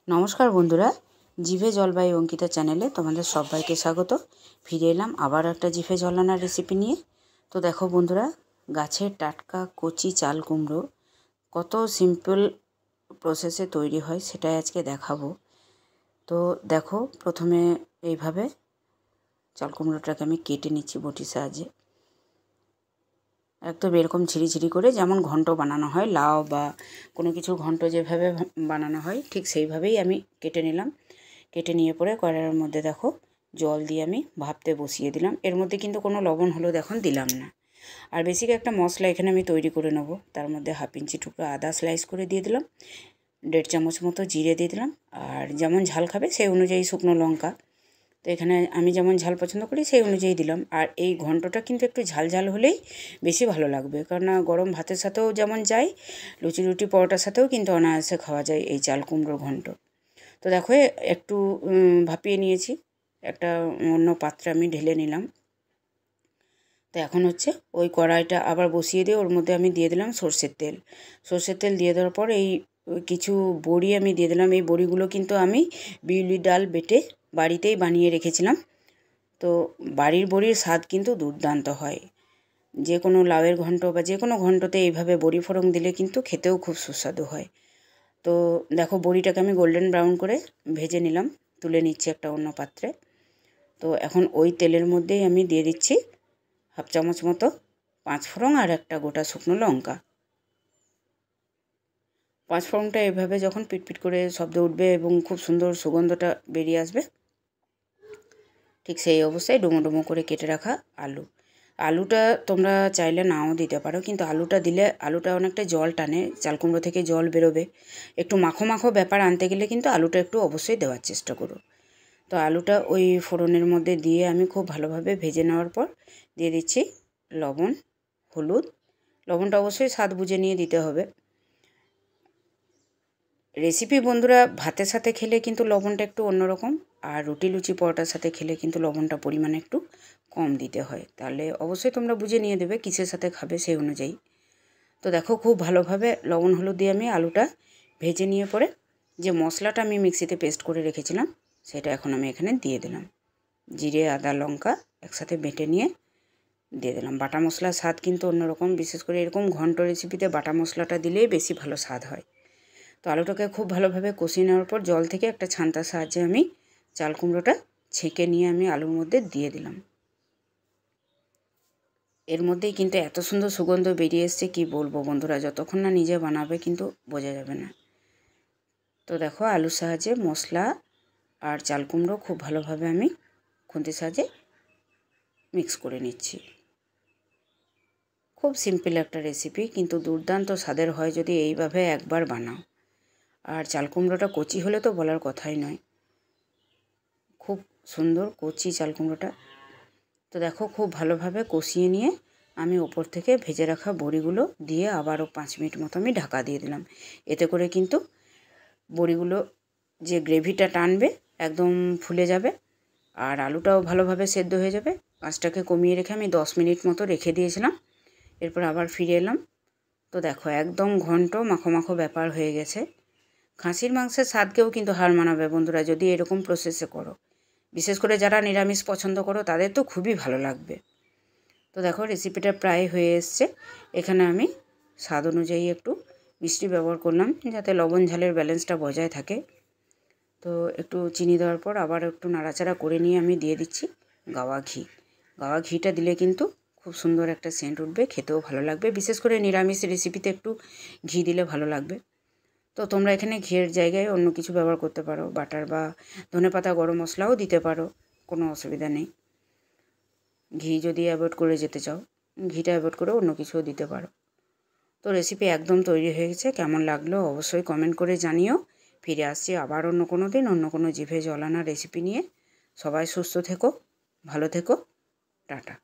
নমস্কার বন্ধুরা, জিভে জল বাই অঙ্কিতা চ্যানেলে তোমাদের সবাইকে স্বাগত। ফিরে এলাম আবার একটা জিভে জল আনার রেসিপি নিয়ে। তো দেখো বন্ধুরা, গাছের টাটকা কচি চাল কুমড়ো কত সিম্পল প্রসেসে তৈরি হয় সেটাই আজকে দেখাবো। তো দেখো, প্রথমে এইভাবে চাল কুমড়োটাকে আমি কেটে নিচ্ছি বটির সাহায্যে। একদম এরকম ঝিরি করে, যেমন ঘন্ট বানানো হয়, লাউ বা কোনো কিছু ঘন্ট যেভাবে বানানো হয় ঠিক সেইভাবেই আমি কেটে নিলাম। কেটে নিয়ে পরে কড়াইয়ের মধ্যে দেখো জল দিয়ে আমি ভাপতে বসিয়ে দিলাম। এর মধ্যে কিন্তু কোনো লবণ হলুদ এখন দিলাম না। আর বেসিক একটা মশলা এখানে আমি তৈরি করে নেব। তার মধ্যে 1/2 ইঞ্চি টুকরো আদা স্লাইস করে দিয়ে দিলাম, 1.5 চামচ মতো জিরে দিয়ে দিলাম, আর যেমন ঝাল খাবে সেই অনুযায়ী শুকনো লঙ্কা। তো এখানে আমি যেমন ঝাল পছন্দ করি সেই অনুযায়ী দিলাম। আর এই ঘন্টটা কিন্তু একটু ঝাল ঝাল হলেই বেশি ভালো লাগবে, কারণ গরম ভাতের সাথেও যেমন যায়, লুচি রুটি পরোটার সাথেও কিন্তু অনায়াসে খাওয়া যায় এই চাল কুমড়োর ঘন্ট। তো দেখো একটু ভাপিয়ে নিয়েছি, একটা অন্য পাত্রে আমি ঢেলে নিলাম। তো এখন হচ্ছে ওই কড়াইটা আবার বসিয়ে দিয়ে ওর মধ্যে আমি দিয়ে দিলাম সর্ষের তেল। সর্ষের তেল দিয়ে দেওয়ার পর এই কিছু বড়ি আমি দিয়ে দিলাম। এই বড়িগুলো কিন্তু আমি বিউলি ডাল বেটে বাড়িতেই বানিয়ে রেখেছিলাম। তো বাড়ির বড়ির স্বাদ কিন্তু দুর্দান্ত হয়। যে কোনো লাউয়ের ঘন্ট বা যে কোনো ঘন্টতে এইভাবে বড়ি ফোড়ন দিলে কিন্তু খেতেও খুব সুস্বাদু হয়। তো দেখো বড়িটাকে আমি গোল্ডেন ব্রাউন করে ভেজে নিলাম, তুলে নিচ্ছি একটা অন্য পাত্রে। তো এখন ওই তেলের মধ্যেই আমি দিয়ে দিচ্ছি 1/2 চামচ মতো 5 ফোড়ন আর একটা গোটা শুকনো লঙ্কা। 5 ফোড়নটা এভাবে যখন পিটপিট করে শব্দ উঠবে এবং খুব সুন্দর সুগন্ধটা বেরিয়ে আসবে, ঠিক সেই অবস্থায় ডুমো ডুমো করে কেটে রাখা আলুটা তোমরা চাইলে নাও দিতে পারো, কিন্তু আলুটা দিলে আলুটা অনেকটা জল টানে, চাল কুমড়ো থেকে জল বেরোবে। একটু মাখো মাখো ব্যাপার আনতে গেলে কিন্তু আলুটা একটু অবশ্যই দেওয়ার চেষ্টা করো। তো আলুটা ওই ফোড়নের মধ্যে দিয়ে আমি খুব ভালোভাবে ভেজে নেওয়ার পর দিয়ে দিচ্ছি লবণ, হলুদ। লবণটা অবশ্যই স্বাদ বুঝে নিয়ে দিতে হবে। রেসিপি বন্ধুরা ভাতের সাথে খেলে কিন্তু লবণটা একটু অন্যরকম, আর রুটি লুচি পরোটার সাথে খেলে কিন্তু লবণটা পরিমাণে একটু কম দিতে হয়। তাহলে অবশ্যই তোমরা বুঝে নিয়ে দেবে কিসের সাথে খাবে সেই অনুযায়ী। তো দেখো খুব ভালোভাবে লবণ হলুদ দিয়ে আমি আলুটা ভেজে নিয়ে পরে যে মশলাটা আমি মিক্সিতে পেস্ট করে রেখেছিলাম সেটা এখন আমি এখানে দিয়ে দিলাম। জিরে আদা লঙ্কা একসাথে বেটে নিয়ে দিয়ে দিলাম। বাটা মশলার স্বাদ কিন্তু অন্যরকম, বিশেষ করে এরকম ঘন্ট রেসিপিতে বাটা মশলাটা দিলেই বেশি ভালো স্বাদ হয়। তো আলুটাকে খুব ভালোভাবে কষিয়ে নেওয়ার পর জল থেকে একটা ছান্তার সাহায্যে আমি চাল কুমড়োটা ছেঁকে নিয়ে আমি আলুর মধ্যে দিয়ে দিলাম। এর মধ্যেই কিন্তু এত সুন্দর সুগন্ধ বেরিয়ে এসছে কি বলবো বন্ধুরা, যতক্ষণ না নিজে বানাবে কিন্তু বোঝা যাবে না। তো দেখো আলুর সাহায্যে মশলা আর চাল কুমড়ো খুব ভালোভাবে আমি খুন্তির সাহায্যে মিক্স করে নিচ্ছি। খুব সিম্পল একটা রেসিপি, কিন্তু দুর্দান্ত স্বাদের হয় যদি এইভাবে একবার বানাও। আর চাল কুমড়োটা কচি হলে তো বলার কথাই নয়, খুব সুন্দর কচি চাল কুমড়োটা। তো দেখো খুব ভালোভাবে কষিয়ে নিয়ে আমি ওপর থেকে ভেজে রাখা বড়িগুলো দিয়ে আবারও 5 মিনিট মতো আমি ঢাকা দিয়ে দিলাম। এতে করে কিন্তু বড়িগুলো যে গ্রেভিটা টানবে একদম ফুলে যাবে, আর আলুটাও ভালোভাবে সেদ্ধ হয়ে যাবে। আঁচটাকে কমিয়ে রেখে আমি 10 মিনিট মতো রেখে দিয়েছিলাম। এরপর আবার ফিরে এলাম। তো দেখো একদম ঘন্ট মাখো মাখো ব্যাপার হয়ে গেছে। খাসির মাংসের স্বাদকেও কিন্তু হার মানাবে বন্ধুরা যদি এরকম প্রসেসে করো। বিশেষ করে যারা নিরামিষ পছন্দ করো তাদের তো খুবই ভালো লাগবে। তো দেখো রেসিপিটা প্রায় হয়ে এসছে। এখানে আমি স্বাদ অনুযায়ী একটু মিষ্টি ব্যবহার করলাম যাতে লবণ ঝালের ব্যালেন্সটা বজায় থাকে। তো একটু চিনি দেওয়ার পর আবার একটু নাড়াচাড়া করে নিয়ে আমি দিয়ে দিচ্ছি গাওয়া ঘি। গাওয়া ঘিটা দিলে কিন্তু খুব সুন্দর একটা সেন্ট উঠবে, খেতেও ভালো লাগবে। বিশেষ করে নিরামিষ রেসিপিতে একটু ঘি দিলে ভালো লাগবে। তো তোমরা এখানে ঘিয়ের জায়গায় অন্য কিছু ব্যবহার করতে পারো, বাটার বা ধনেপাতা গরম মশলাও দিতে পারো, কোনো অসুবিধা নেই। ঘি যদি অ্যাভয়েড করে যেতে চাও ঘিটা অ্যাভয়েড করে অন্য কিছুও দিতে পারো। তো রেসিপি একদম তৈরি হয়ে গেছে। কেমন লাগলো অবশ্যই কমেন্ট করে জানিও। ফিরে আসছি আবার অন্য কোনো দিন অন্য কোনো জিভে জল আনা রেসিপি নিয়ে। সবাই সুস্থ থেকো, ভালো থেকো, টাটা।